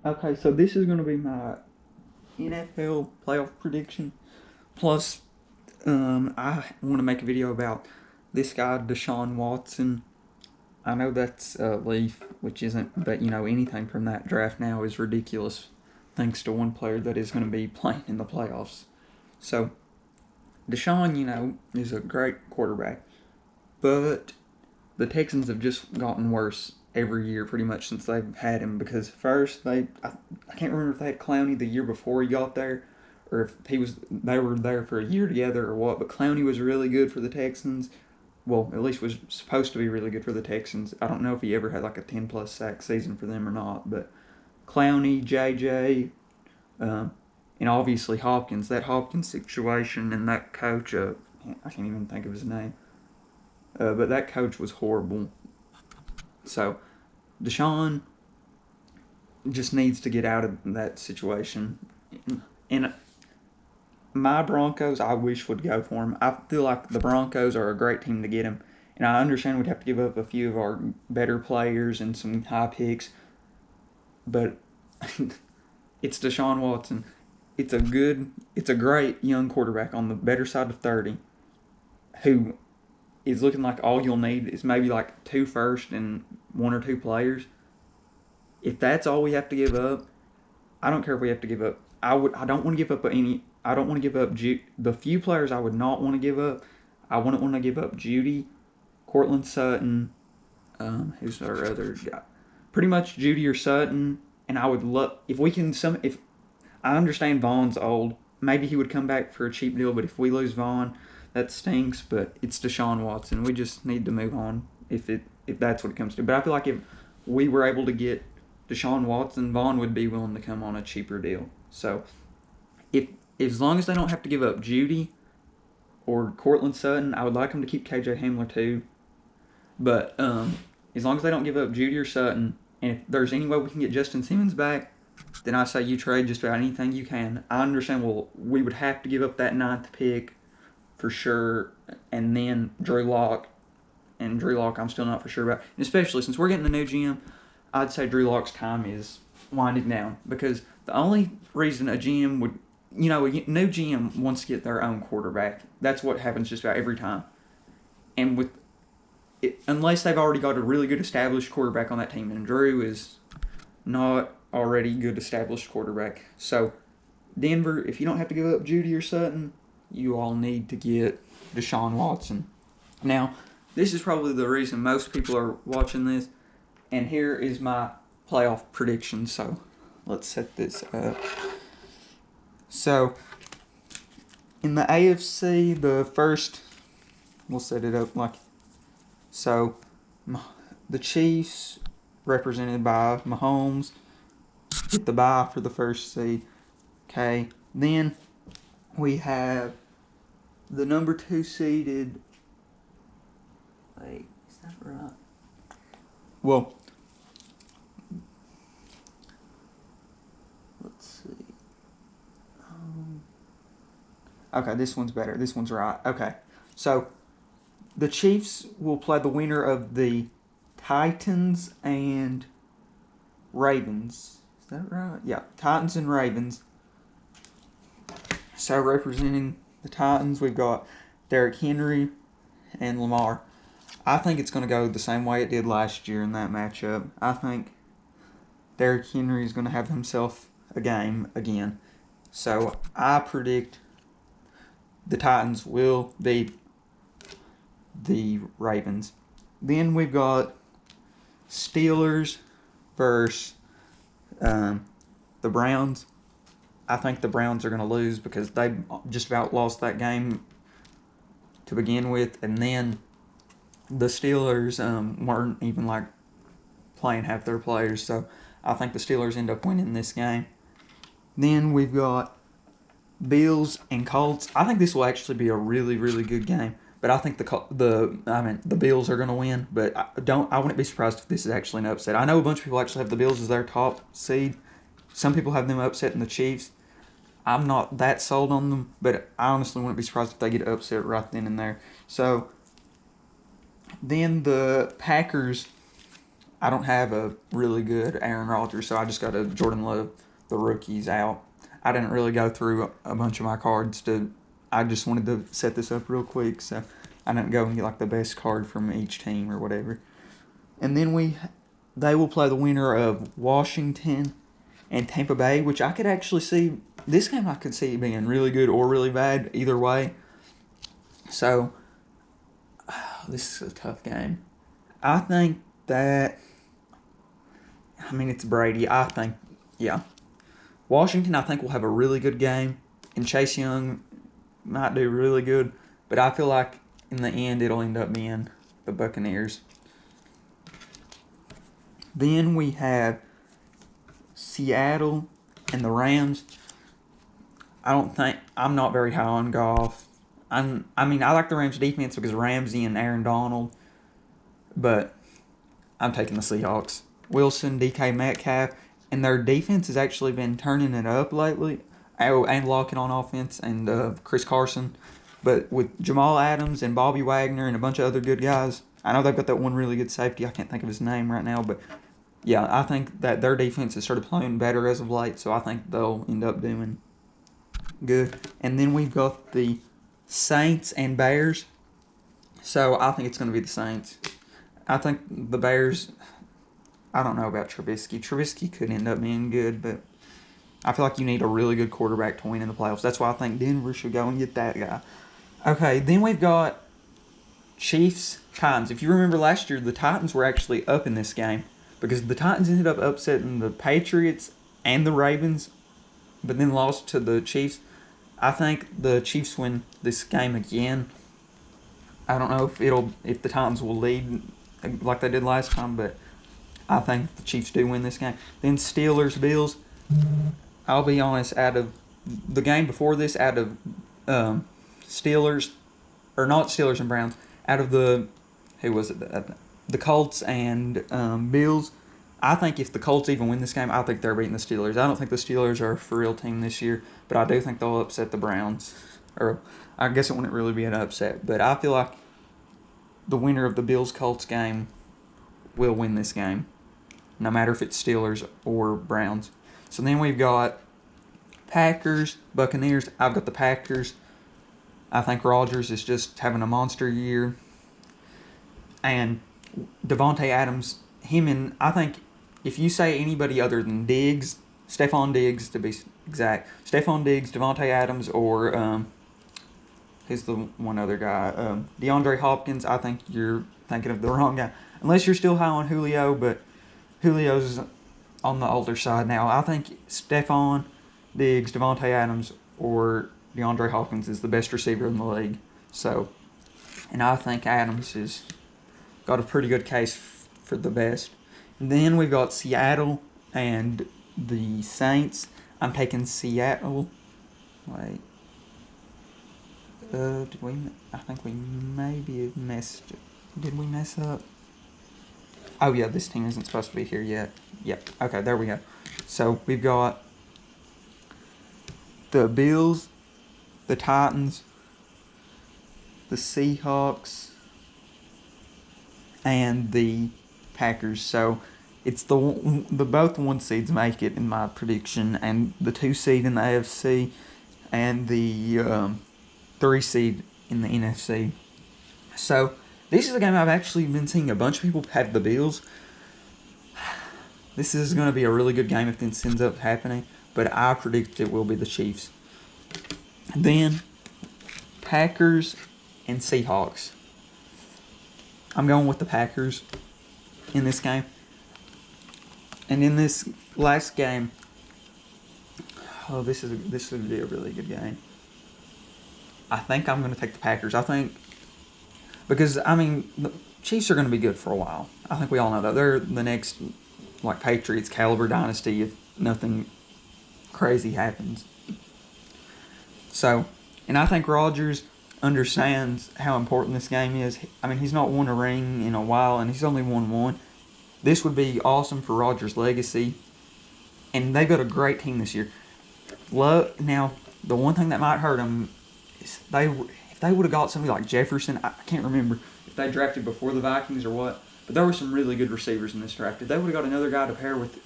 Okay, so this is going to be my NFL playoff prediction. Plus, I want to make a video about this guy, Deshaun Watson. I know that's a Leaf, which isn't, but anything from that draft now is ridiculous thanks to one player that is going to be playing in the playoffs. So, Deshaun, is a great quarterback, but the Texans have just gotten worse every year pretty much since they've had him because first I can't remember if they had Clowney the year before he got there or if they were there for a year together or what, but Clowney was really good for the Texans. Well, at least was supposed to be really good for the Texans. I don't know if he ever had like a 10 plus sack season for them or not, but Clowney, JJ, and obviously Hopkins. That Hopkins situation and that coach, I can't even think of his name, but that coach was horrible. So Deshaun just needs to get out of that situation. And my Broncos, I wish would go for him. I feel like the Broncos are a great team to get him. And I understand we'd have to give up a few of our better players and some high picks. But it's Deshaun Watson. It's a great young quarterback on the better side of 30 who is looking like all you'll need is maybe like 2 first and 1 or 2 players. If that's all we have to give up, I don't care if we have to give up. I don't want to give up any. I don't want to give up the few players I would not want to give up. I wouldn't want to give up Judy, Cortland Sutton. Who's our other guy? Pretty much Judy or Sutton. And I would love if we can if I understand Vaughn's old. Maybe he would come back for a cheap deal. But if we lose Vaughn, that stinks. But it's Deshaun Watson. We just need to move on if that's what it comes to. But I feel like if we were able to get Deshaun Watson, Vaughn would be willing to come on a cheaper deal. So, if as long as they don't have to give up Judy or Cortland Sutton, I would like them to keep KJ Hamler too. But as long as they don't give up Judy or Sutton, and if there's any way we can get Justin Simmons back, then I say you trade just about anything you can. I understand. Well, we would have to give up that 9th pick for sure, and then Drew Lock. And Drew Lock, I'm still not for sure about. And especially since we're getting the new GM, I'd say Drew Lock's time is winding down because the only reason a GM would, a new GM wants to get their own quarterback. That's what happens just about every time. And unless they've already got a really good established quarterback on that team, and Drew is not already good established quarterback. So Denver, if you don't have to give up Judy or Sutton, you all need to get Deshaun Watson. Now, this is probably the reason most people are watching this. And here is my playoff prediction. So let's set this up. So in the AFC, we'll set it up like so. The Chiefs, represented by Mahomes, get the bye for the first seed. Okay. Then we have the number 2 seeded. Wait, is that right? Well, let's see. Okay, this one's better. This one's right. Okay, so the Chiefs will play the winner of the Titans and Ravens. Is that right? Yeah, Titans and Ravens. So representing the Titans, we've got Derrick Henry and Lamar. I think it's going to go the same way it did last year in that matchup. I think Derrick Henry is going to have himself a game again. So I predict the Titans will beat the Ravens. Then we've got Steelers versus the Browns. I think the Browns are going to lose because they just about lost that game to begin with, and then the Steelers weren't even playing half their players, so I think the Steelers end up winning this game. Then we've got Bills and Colts. I think this will actually be a really, really good game, but I think the Bills are going to win. But I wouldn't be surprised if this is actually an upset. I know a bunch of people actually have the Bills as their top seed. Some people have them upsetting the Chiefs. I'm not that sold on them, but I honestly wouldn't be surprised if they get upset right then and there. So then the Packers I don't have a really good Aaron Rodgers, so I just got a Jordan Love, the rookies out. I didn't really go through a bunch of my cards I just wanted to set this up real quick, so I didn't go and get like the best card from each team or whatever. And then they will play the winner of Washington and Tampa Bay, which I could actually see, this game I could see being really good or really bad, either way. So, this is a tough game. I think that, it's Brady. Yeah. Washington, I think, will have a really good game, and Chase Young might do really good, but I feel like in the end it'll end up being the Buccaneers. Then we have Seattle and the Rams. I'm not very high on Goff. I like the Rams defense because Ramsey and Aaron Donald, but I'm taking the Seahawks. Wilson, DK Metcalf, and their defense has actually been turning it up lately. Oh, and Lockett on offense, and Chris Carson. But with Jamal Adams and Bobby Wagner and a bunch of other good guys, I know they've got that one really good safety. I can't think of his name right now, but yeah, I think that their defense has started playing better as of late, so I think they'll end up doing good. And then we've got the Saints and Bears. So I think it's going to be the Saints. I think the Bears, I don't know about Trubisky. Trubisky could end up being good, but I feel like you need a really good quarterback to win in the playoffs. That's why I think Denver should go and get that guy. Okay, then we've got Chiefs, Titans. If you remember last year, the Titans were actually up in this game because the Titans ended up upsetting the Patriots and the Ravens, but then lost to the Chiefs. I think the Chiefs win this game again. I don't know if the Titans will lead like they did last time, but I think the Chiefs do win this game. Then Steelers, Bills. I'll be honest, out of the game before this, out of Steelers, or not Steelers and Browns, out of the Colts and Bills, I think if the Colts even win this game, I think they're beating the Steelers. I don't think the Steelers are a for real team this year, but I do think they'll upset the Browns. Or I guess it wouldn't really be an upset, but I feel like the winner of the Bills-Colts game will win this game, no matter if it's Steelers or Browns. So then we've got Packers, Buccaneers. I've got the Packers. I think Rodgers is just having a monster year. And Devontae Adams, I think if you say anybody other than Stephon Diggs to be exact, Stephon Diggs, Devontae Adams, or who's the one other guy? DeAndre Hopkins, I think you're thinking of the wrong guy. Unless you're still high on Julio, but Julio's on the older side now. I think Stephon Diggs, Devontae Adams, or DeAndre Hopkins is the best receiver in the league. So, and I think Adams has got a pretty good case for the best. And then we've got Seattle and the Saints. I'm taking Seattle. Wait. I think we maybe have messed. Did we mess up? Oh yeah, this team isn't supposed to be here yet. Yep. Okay, there we go. So we've got the Bills, the Titans, the Seahawks, and the Packers. So it's the both 1 seeds make it in my prediction, and the 2 seed in the AFC, and the 3 seed in the NFC. So this is a game I've actually been seeing a bunch of people have the Bills. This is going to be a really good game if this ends up happening, but I predict it will be the Chiefs. Then Packers and Seahawks. I'm going with the Packers in this game. And in this last game, this would be a really good game. I think I'm going to take the Packers. Because the Chiefs are going to be good for a while. I think we all know that. They're the next Patriots caliber dynasty if nothing crazy happens. So, and I think Rodgers understands how important this game is. He's not won a ring in a while, and he's only won one. This would be awesome for Rodgers' legacy. And they've got a great team this year. Now, the one thing that might hurt them is if they would have got somebody like Jefferson. I can't remember if they drafted before the Vikings or what. But there were some really good receivers in this draft. If they would have got another guy to pair with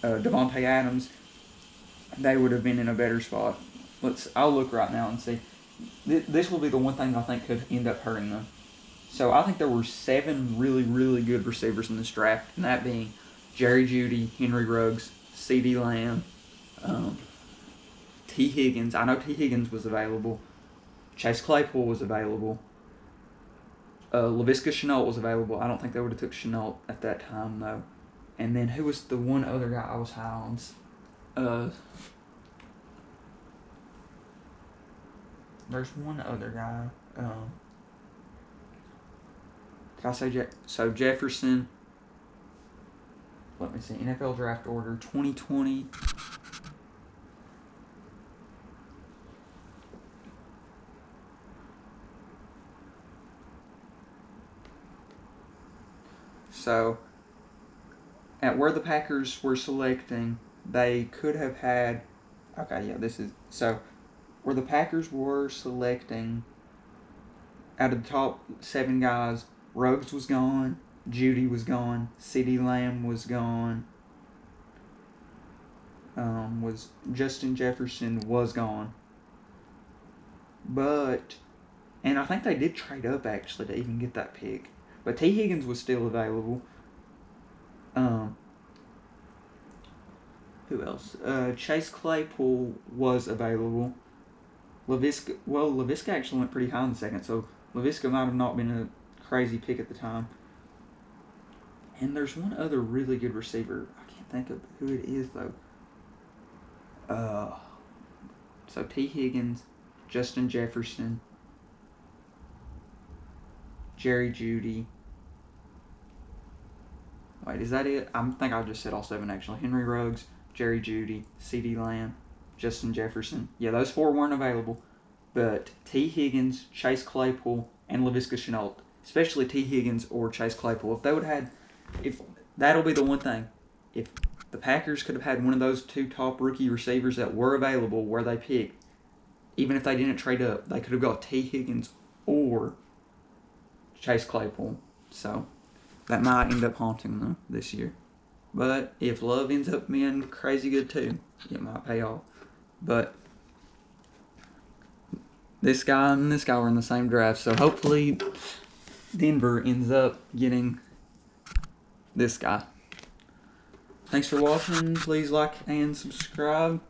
Devontae Adams, they would have been in a better spot. I'll look right now and see. This will be the one thing I think could end up hurting them. So I think there were 7 really, really good receivers in this draft, and that being Jerry Jeudy, Henry Ruggs, CeeDee Lamb, T. Higgins. I know T. Higgins was available. Chase Claypool was available. Laviska Shenault was available. I don't think they would have took Shenault at that time, though. And then who was the one other guy I was high on? There's one other guy. Did I say so? Jefferson. Let me see. NFL draft order 2020. So, at where the Packers were selecting, they could have had. Okay, yeah, this is so. Where the Packers were selecting, out of the top 7 guys, Ruggs was gone, Jeudy was gone, CeeDee Lamb was gone, was Justin Jefferson was gone. But, and I think they did trade up actually to even get that pick. But T. Higgins was still available. Who else? Chase Claypool was available. Laviska actually went pretty high in the second, so Laviska might have not been a crazy pick at the time. And there's one other really good receiver. I can't think of who it is, though. So T. Higgins, Justin Jefferson, Jerry Jeudy. Wait, is that it? I think I just said all 7, actually. Henry Ruggs, Jerry Jeudy, CeeDee Lamb, Justin Jefferson. Yeah, those 4 weren't available. But T. Higgins, Chase Claypool, and Laviska Shenault. Especially T. Higgins or Chase Claypool. If they would have had... that'll be the one thing. If the Packers could have had one of those 2 top rookie receivers that were available where they picked, even if they didn't trade up, they could have got T. Higgins or Chase Claypool. So, that might end up haunting them this year. But if Love ends up being crazy good too, it might pay off. But this guy and this guy were in the same draft, so hopefully Denver ends up getting this guy. Thanks for watching. Please like and subscribe.